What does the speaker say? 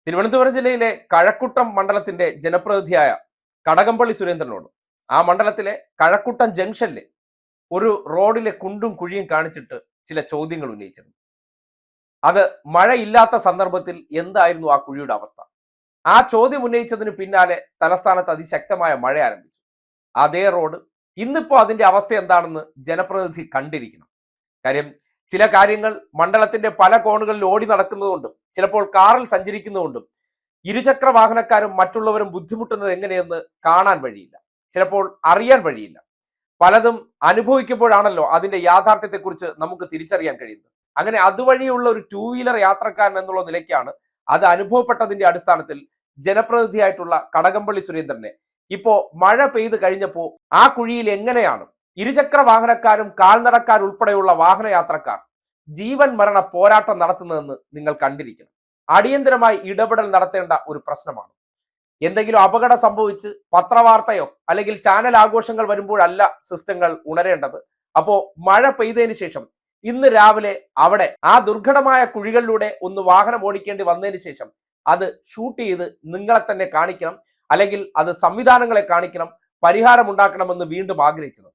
തിരുവനന്തപുരം ജില്ലയിലെ കഴക്കൂട്ടം മണ്ഡലത്തിന്റെ ജനപ്രതിനിധിയായ കടകംപള്ളി സുരേന്ദ്രനോട് ആ മണ്ഡലത്തിലെ കഴക്കൂട്ടം ജംഗ്ഷനിൽ ഒരു റോഡിലെ കുണ്ടും കുഴിയും കാണിച്ചിട്ട് ചില ചോദ്യങ്ങൾ ഉന്നയിച്ചിരുന്നു. അത് മഴയില്ലാത്ത സന്ദർഭത്തിൽ എന്തായിരുന്നു ആ കുഴിയുടെ അവസ്ഥ? ആ ചോദ്യം ഉന്നയിച്ചതിന് പിന്നാലെ തലസ്ഥാനത്ത് അതിശക്തമായ മഴ ആരംഭിച്ചു. അതേ റോഡ് ഇന്നിപ്പോ അതിന്റെ അവസ്ഥ എന്താണെന്ന് ജനപ്രതിനിധി കണ്ടിരിക്കണം. കാര്യം, ചില കാര്യങ്ങൾ മണ്ഡലത്തിന്റെ പല കോണുകളിൽ ഓടി നടക്കുന്നതുകൊണ്ടും ചിലപ്പോൾ കാറിൽ സഞ്ചരിക്കുന്നതുകൊണ്ടും ഇരുചക്ര വാഹനക്കാരും മറ്റുള്ളവരും ബുദ്ധിമുട്ടുന്നത് എങ്ങനെയെന്ന് കാണാൻ വഴിയില്ല, ചിലപ്പോൾ അറിയാൻ വഴിയില്ല. പലതും അനുഭവിക്കുമ്പോഴാണല്ലോ അതിന്റെ യാഥാർത്ഥ്യത്തെക്കുറിച്ച് നമുക്ക് തിരിച്ചറിയാൻ കഴിയുന്നത്. അങ്ങനെ അതുവഴിയുള്ള ഒരു ടൂ വീലർ യാത്രക്കാരൻ എന്നുള്ള നിലയ്ക്കാണ് അത് അനുഭവപ്പെട്ടതിന്റെ അടിസ്ഥാനത്തിൽ ജനപ്രതിനിധിയായിട്ടുള്ള കടകംപള്ളി സുരേന്ദ്രനെ ഇപ്പോ മഴ പെയ്ത് കഴിഞ്ഞപ്പോൾ ആ കുഴിയിൽ എങ്ങനെയാണ് ഇരുചക്ര വാഹനക്കാരും കാൽനടക്കാരും ഉൾപ്പെടെയുള്ള വാഹനയാത്രക്കാർ ജീവൻ മരണ പോരാട്ടം നടത്തുന്നതെന്ന് നിങ്ങൾ കണ്ടിരിക്കണം. അടിയന്തരമായി ഇടപെടൽ നടത്തേണ്ട ഒരു പ്രശ്നമാണ്. എന്തെങ്കിലും അപകടം സംഭവിച്ച് പത്രവാർത്തയോ അല്ലെങ്കിൽ ചാനൽ ആഘോഷങ്ങൾ വരുമ്പോഴല്ല സിസ്റ്റങ്ങൾ ഉണരേണ്ടത്. അപ്പോ മഴ പെയ്തതിന് ശേഷം ഇന്ന് രാവിലെ അവിടെ ആ ദുർഘടമായ കുഴികളിലൂടെ ഒന്ന് വാഹനം ഓടിക്കേണ്ടി വന്നതിന് ശേഷം അത് ഷൂട്ട് ചെയ്ത് നിങ്ങളെ തന്നെ കാണിക്കണം, അല്ലെങ്കിൽ അത് സംവിധാനങ്ങളെ കാണിക്കണം, പരിഹാരം ഉണ്ടാക്കണമെന്ന് വീണ്ടും ആഗ്രഹിച്ചത്.